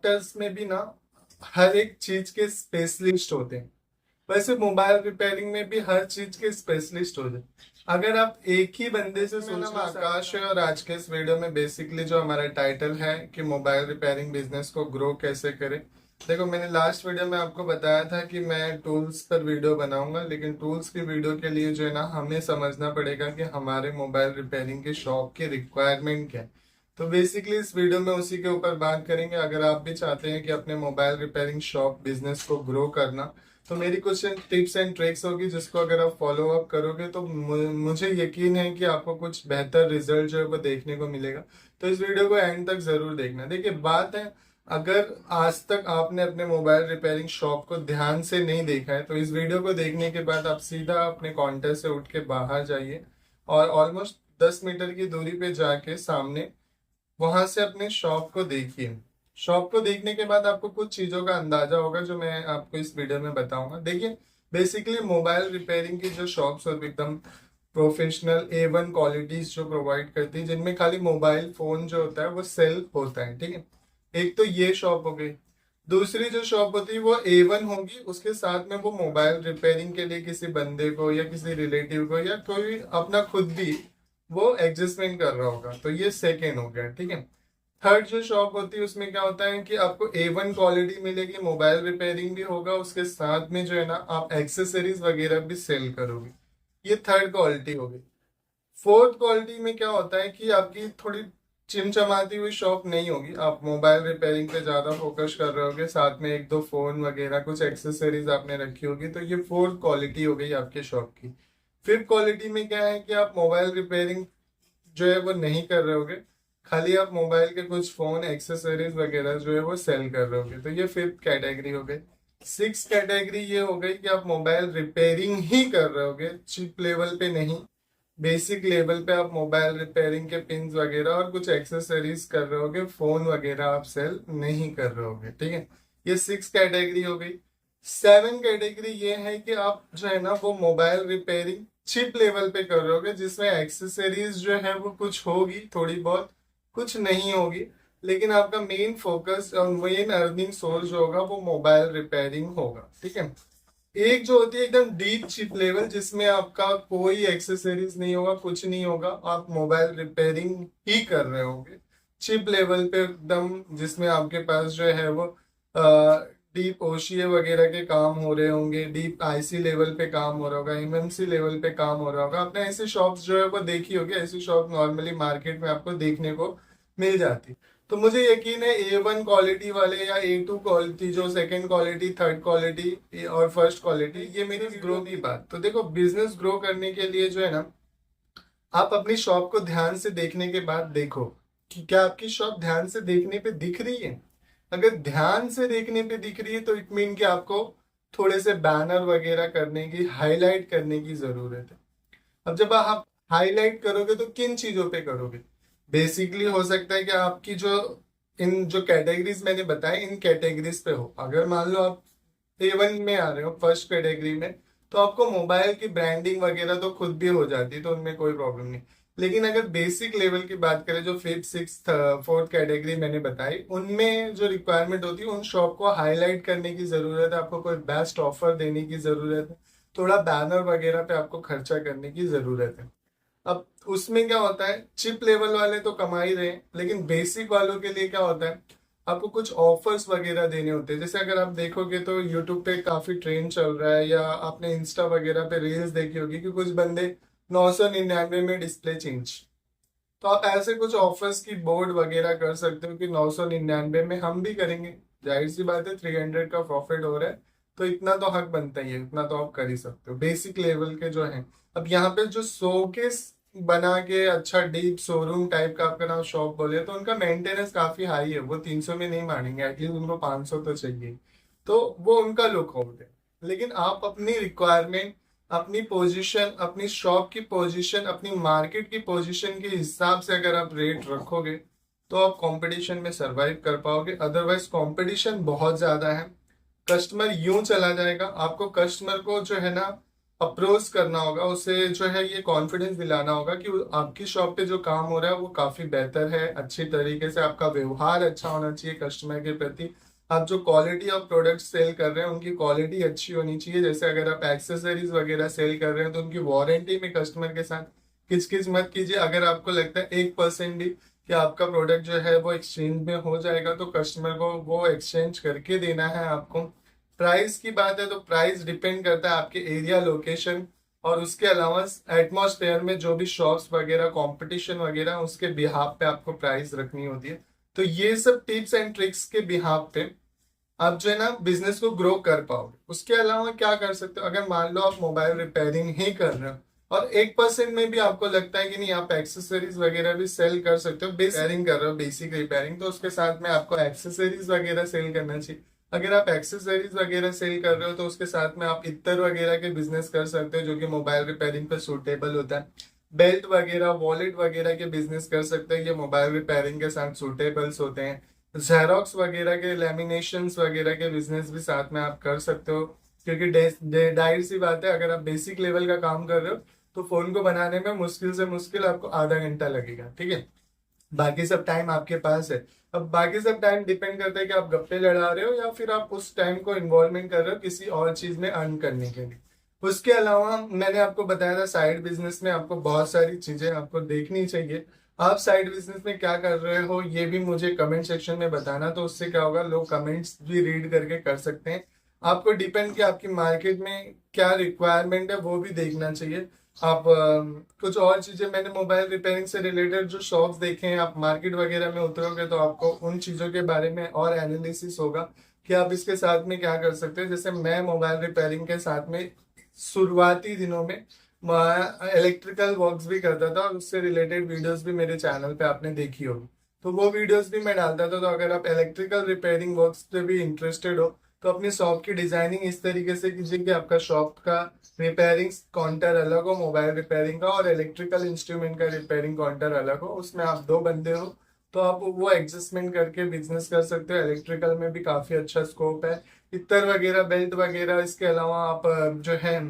Doctors में भी ना हर एक चीज के स्पेशलिस्ट होते हैं, वैसे मोबाइल रिपेयरिंग में भी हर चीज के स्पेशलिस्ट होते हैं। अगर आप एक ही बंदे से सोचना, आकाश है और आज के इस वीडियो में बेसिकली जो हमारा टाइटल है कि मोबाइल रिपेयरिंग बिजनेस को ग्रो कैसे करें। देखो, मैंने लास्ट वीडियो में आपको बताया था कि मैं टूल्स पर वीडियो बनाऊंगा, लेकिन टूल्स की वीडियो के लिए जो है ना हमें समझना पड़ेगा कि हमारे मोबाइल रिपेयरिंग के शॉप की रिक्वायरमेंट क्या है। तो बेसिकली इस वीडियो में उसी के ऊपर बात करेंगे। अगर आप भी चाहते हैं कि अपने मोबाइल रिपेयरिंग शॉप बिजनेस को ग्रो करना, तो मेरी कुछ टिप्स एंड ट्रिक्स होगी जिसको अगर आप फॉलो अप करोगे तो मुझे यकीन है कि आपको कुछ बेहतर रिजल्ट जो है वो देखने को मिलेगा। तो इस वीडियो को एंड तक जरूर देखना। देखिए, बात है, अगर आज तक आपने अपने मोबाइल रिपेयरिंग शॉप को ध्यान से नहीं देखा है तो इस वीडियो को देखने के बाद आप सीधा अपने काउंटर से उठ के बाहर जाइए और ऑलमोस्ट 10 मीटर की दूरी पे जाके सामने वहां से अपने शॉप को देखिए। शॉप को देखने के बाद आपको कुछ चीजों का अंदाजा होगा जो मैं आपको इस वीडियो में बताऊंगा। देखिए, बेसिकली मोबाइल रिपेयरिंग की जो शॉप्स और एकदम प्रोफेशनल A1 क्वालिटीज जो प्रोवाइड करती है, जिनमें खाली मोबाइल फोन जो होता है वो सेल होता है, ठीक है। एक तो ये शॉप हो गई। दूसरी जो शॉप होती है वो A1 होगी, उसके साथ में वो मोबाइल रिपेयरिंग के लिए किसी बंदे को या किसी रिलेटिव को या कोई अपना खुद भी वो एडजस्टमेंट कर रहा होगा, तो ये सेकेंड हो गया, ठीक है। थर्ड जो शॉप होती है उसमें क्या होता है कि आपको A1 क्वालिटी मिलेगी, मोबाइल रिपेयरिंग भी होगा, उसके साथ में जो है ना आप एक्सेसरीज वगैरह भी सेल करोगे। ये थर्ड क्वालिटी हो गई। फोर्थ क्वालिटी में क्या होता है कि आपकी थोड़ी चिमचमाती हुई शॉप नहीं होगी, आप मोबाइल रिपेयरिंग पे ज्यादा फोकस कर रहे होगे, साथ में एक दो फोन वगैरह कुछ एक्सेसरीज आपने रखी होगी, तो ये फोर्थ क्वालिटी हो गई आपके शॉप की। फिफ्थ क्वालिटी में क्या है कि आप मोबाइल रिपेयरिंग जो है वो नहीं कर रहे होगे, खाली आप मोबाइल के कुछ फोन एक्सेसरीज वगैरह जो है वो सेल कर रहे होगे, तो ये फिफ्थ कैटेगरी हो गई। सिक्स कैटेगरी ये हो गई कि आप मोबाइल रिपेयरिंग ही कर रहे होगे, चिप लेवल पे नहीं, बेसिक लेवल पे आप मोबाइल रिपेयरिंग के पिंस वगैरह और कुछ एक्सेसरीज कर रहे होगे, फोन वगैरह आप सेल नहीं कर रहे होगे, ठीक है। ये सिक्स कैटेगरी हो गई। सेवन कैटेगरी ये है कि आप जो है ना वो मोबाइल रिपेयरिंग चिप लेवल पे कर रहे होगे, जिसमें एक्सेसरीज जो है वो कुछ होगी थोड़ी बहुत, कुछ नहीं होगी, लेकिन आपका मेन फोकस और मेन अर्निंग सोर्स जो होगा वो मोबाइल रिपेयरिंग होगा, ठीक है। एक जो होती है एकदम डीप चिप लेवल, जिसमें आपका कोई एक्सेसरीज नहीं होगा, कुछ नहीं होगा, आप मोबाइल रिपेयरिंग ही कर रहे होगे चिप लेवल पे एकदम, जिसमें आपके पास जो है वो डीप ओशीए वगैरह के काम हो रहे होंगे, डीप आईसी लेवल पे काम हो रहा होगा, एमएमसी लेवल पे काम हो रहा होगा। आपने ऐसी शॉप्स जो है वो देखी होगी, ऐसी शॉप नॉर्मली मार्केट में आपको देखने को मिल जाती। तो मुझे यकीन है A1 क्वालिटी वाले या A2 क्वालिटी, जो सेकंड क्वालिटी, थर्ड क्वालिटी और फर्स्ट क्वालिटी, ये मेरी ग्रो की बात। तो देखो, बिजनेस ग्रो करने के लिए जो है ना आप अपनी शॉप को ध्यान से देखने के बाद देखो कि क्या आपकी शॉप ध्यान से देखने पे दिख रही है। अगर ध्यान से देखने पे दिख रही है तो इट मीन कि आपको थोड़े से बैनर वगैरह करने की, हाईलाइट करने की जरूरत है। अब जब आप हाईलाइट करोगे तो किन चीजों पे करोगे? बेसिकली हो सकता है कि आपकी जो इन जो कैटेगरीज मैंने बताए इन कैटेगरीज पे हो। अगर मान लो आप A1 में आ रहे हो, फर्स्ट कैटेगरी में, तो आपको मोबाइल की ब्रांडिंग वगैरह तो खुद भी हो जाती है, तो उनमें कोई प्रॉब्लम नहीं। लेकिन अगर बेसिक लेवल की बात करें, जो फिफ्थ सिक्स फोर्थ कैटेगरी मैंने बताई, उनमें जो रिक्वायरमेंट होती है उन शॉप को हाईलाइट करने की जरूरत है, आपको कोई बेस्ट ऑफर देने की जरूरत है, थोड़ा बैनर वगैरह पे आपको खर्चा करने की जरूरत है। अब उसमें क्या होता है, चिप लेवल वाले तो कमा ही रहे हैं, लेकिन बेसिक वालों के लिए क्या होता है, आपको कुछ ऑफर्स वगैरह देने होते हैं। जैसे अगर आप देखोगे तो यूट्यूब पे काफी ट्रेंड चल रहा है, या आपने इंस्टा वगैरह पे रील्स देखी होगी कि कुछ बंदे 999 में डिस्प्ले चेंज। तो आप ऐसे कुछ ऑफर्स की बोर्ड वगैरह कर सकते हो कि 999 में हम भी करेंगे, जाहिर सी बात है 300 का प्रॉफिट हो रहा है, तो इतना तो हक बनता ही है, इतना तो आप कर ही सकते हो बेसिक लेवल के जो है। अब यहाँ पे जो शोकेस बना के अच्छा डीप शोरूम टाइप का आपका नाम शॉप बोले, तो उनका मेंटेनेंस काफी हाई है, वो 300 में नहीं मानेंगे, एटलीस्ट उनको 500 तो चाहिए, तो वो उनका लुक आउट है। लेकिन आप अपनी रिक्वायरमेंट, अपनी पोजीशन, अपनी शॉप की पोजीशन, अपनी मार्केट की पोजीशन के हिसाब से अगर आप रेट रखोगे तो आप कंपटीशन में सरवाइव कर पाओगे। अदरवाइज कंपटीशन बहुत ज्यादा है, कस्टमर यूं चला जाएगा, आपको कस्टमर को जो है ना अप्रोच करना होगा, उसे जो है ये कॉन्फिडेंस दिलाना होगा कि आपकी शॉप पे जो काम हो रहा है वो काफी बेहतर है, अच्छी तरीके से आपका व्यवहार अच्छा होना चाहिए कस्टमर के प्रति। आप जो क्वालिटी ऑफ प्रोडक्ट सेल कर रहे हैं उनकी क्वालिटी अच्छी होनी चाहिए। जैसे अगर आप एक्सेसरीज वगैरह सेल कर रहे हैं तो उनकी वारंटी में कस्टमर के साथ किचकिच मत कीजिए। अगर आपको लगता है 1% भी कि आपका प्रोडक्ट जो है वो एक्सचेंज में हो जाएगा तो कस्टमर को वो एक्सचेंज करके देना है आपको। प्राइस की बात है तो प्राइस डिपेंड करता है आपके एरिया, लोकेशन और उसके अलावा एटमॉस्फेयर में जो भी शॉप्स वगैरह कंपटीशन वगैरह उसके बिहाफ पे आपको प्राइस रखनी होती है। तो ये सब टिप्स एंड ट्रिक्स के बिहाफ पे आप जो है ना बिजनेस को ग्रो कर पाओगे। उसके अलावा क्या कर सकते हो, अगर मान लो आप मोबाइल रिपेयरिंग ही कर रहे हो और 1% में भी आपको लगता है कि नहीं आप एक्सेसरीज वगैरह भी सेल कर सकते हो, रिपेयरिंग कर रहे हो बेसिक रिपेयरिंग, तो उसके साथ में आपको एक्सेसरीज वगैरह सेल करना चाहिए। अगर आप एक्सेसरीज वगैरह सेल कर रहे हो तो उसके साथ में आप इत्र वगैरह के बिजनेस कर सकते हो जो कि मोबाइल रिपेयरिंग पे सूटेबल होता है। बेल्ट वगैरह, वॉलेट वगैरह के बिजनेस कर सकते हैं, ये मोबाइल रिपेयरिंग के साथ सूटेबल्स होते हैं। जेरोक्स वगैरह के, लेमिनेशंस वगैरह के बिजनेस भी साथ में आप कर सकते हो, क्योंकि जाहिर सी बात है अगर आप बेसिक लेवल का काम कर रहे हो तो फोन को बनाने में मुश्किल से मुश्किल आपको आधा घंटा लगेगा, ठीक है। बाकी सब टाइम आपके पास है। अब बाकी सब टाइम डिपेंड करता है कि आप गप्पे लड़ा रहे हो या फिर आप उस टाइम को इन्वॉल्वमेंट कर रहे हो किसी और चीज में अर्न करने के लिए। उसके अलावा मैंने आपको बताया था साइड बिजनेस में आपको बहुत सारी चीजें आपको देखनी चाहिए। आप साइड बिजनेस में क्या कर रहे हो ये भी मुझे कमेंट सेक्शन में बताना, तो उससे क्या होगा लोग कमेंट्स भी रीड करके कर सकते हैं। आपको डिपेंड कि आपकी मार्केट में क्या रिक्वायरमेंट है वो भी देखना चाहिए। आप कुछ और चीजें, मैंने मोबाइल रिपेयरिंग से रिलेटेड जो शॉप्स देखे हैं, आप मार्केट वगैरह में उतरोगे तो आपको उन चीजों के बारे में और एनालिसिस होगा कि आप इसके साथ में क्या कर सकते हैं। जैसे मैं मोबाइल रिपेयरिंग के साथ में शुरुआती दिनों में इलेक्ट्रिकल वर्क्स भी करता था और उससे रिलेटेड वीडियोस भी मेरे चैनल पे आपने देखी होगी, तो वो वीडियोस भी मैं डालता था। तो अगर आप इलेक्ट्रिकल रिपेयरिंग वर्क्स पे भी इंटरेस्टेड हो तो अपनी शॉप की डिजाइनिंग इस तरीके से कीजिए कि आपका शॉप का रिपेयरिंग काउंटर अलग हो मोबाइल रिपेयरिंग का, और इलेक्ट्रिकल इंस्ट्रूमेंट का रिपेयरिंग काउंटर अलग हो। उसमें आप 2 बंदे हो तो आप वो एडजस्टमेंट करके बिजनेस कर सकते हो। इलेक्ट्रिकल में भी काफी अच्छा स्कोप है। इतर वगैरह, बेल्ट वगैरह, इसके अलावा आप जो है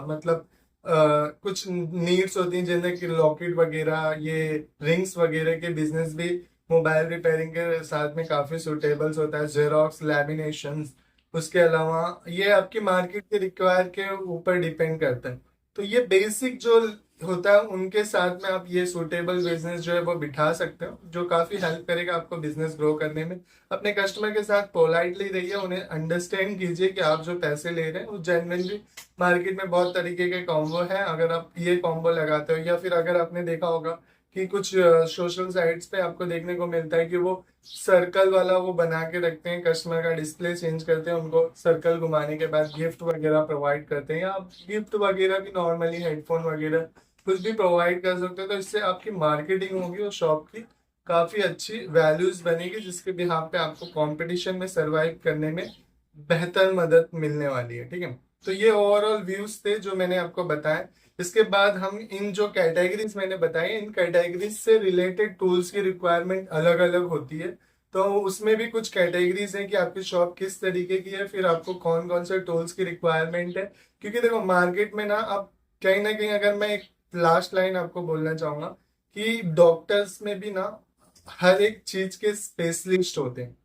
मतलब कुछ नीड्स होती हैं जैसे कि लॉकेट वगैरह, ये रिंग्स वगैरह के बिजनेस भी मोबाइल रिपेयरिंग के साथ में काफी सुटेबल्स होता है। जेरोक्स, लैमिनेशन, उसके अलावा ये आपकी मार्केट के रिक्वायर के ऊपर डिपेंड करता है। तो ये बेसिक जो होता है उनके साथ में आप ये सूटेबल बिजनेस जो है वो बिठा सकते हो, जो काफी हेल्प करेगा आपको बिजनेस ग्रो करने में। अपने कस्टमर के साथ पोलाइटली रहिए, उन्हें अंडरस्टैंड कीजिए कि आप जो पैसे ले रहे हैं वो जेन्युइनली, मार्केट में बहुत तरीके के कॉम्बो है, अगर आप ये कॉम्बो लगाते हो या फिर अगर आपने देखा होगा कि कुछ सोशल साइट्स पे आपको देखने को मिलता है कि वो सर्कल वाला वो बना के रखते हैं, कस्टमर का डिस्प्ले चेंज करते हैं, उनको सर्कल घुमाने के बाद गिफ्ट वगैरह प्रोवाइड करते हैं, या आप गिफ्ट वगैरह भी नॉर्मली हेडफोन वगैरह कुछ भी प्रोवाइड कर सकते हो। तो इससे आपकी मार्केटिंग होगी और शॉप की काफी अच्छी वैल्यूज बनेगी, जिसके बिहाफ पे आपको कंपटीशन में सरवाइव करने में बेहतर मदद मिलने वाली है, ठीक है। तो ये ओवरऑल व्यूज थे जो मैंने आपको बताया। इसके बाद हम इन जो कैटेगरीज मैंने बताई, इन कैटेगरीज से रिलेटेड टूल्स की रिक्वायरमेंट अलग अलग होती है। तो उसमें भी कुछ कैटेगरीज हैं कि आपकी शॉप किस तरीके की है, फिर आपको कौन कौन से टूल्स की रिक्वायरमेंट है। क्योंकि देखो मार्केट में ना आप कहीं ना कहीं, अगर मैं एक लास्ट लाइन आपको बोलना चाहूंगा कि डॉक्टर्स में भी ना हर एक चीज के स्पेशलिस्ट होते हैं,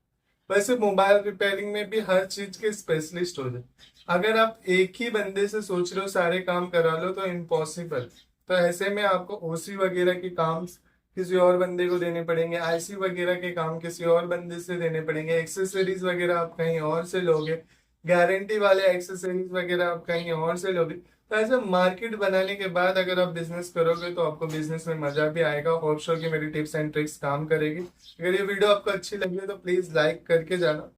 वैसे मोबाइल रिपेयरिंग में भी हर चीज के स्पेशलिस्ट होते हैं। अगर आप एक ही बंदे से सोच रहे हो सारे काम करा लो तो इम्पॉसिबल। तो ऐसे में आपको ओसी वगैरह के काम किसी और बंदे को देने पड़ेंगे, आईसी वगैरह के काम किसी और बंदे से देने पड़ेंगे, एक्सेसरीज वगैरह आप कहीं और से लोगे, गारंटी वाले एक्सेसरीज वगैरह आप कहीं और से लोगे। तो ऐसे मार्केट बनाने के बाद अगर आप बिजनेस करोगे तो आपको बिजनेस में मजा भी आएगा। होप श्योर कि मेरी टिप्स एंड ट्रिक्स काम करेगी। अगर ये वीडियो आपको अच्छी लगी है तो प्लीज लाइक करके जाना।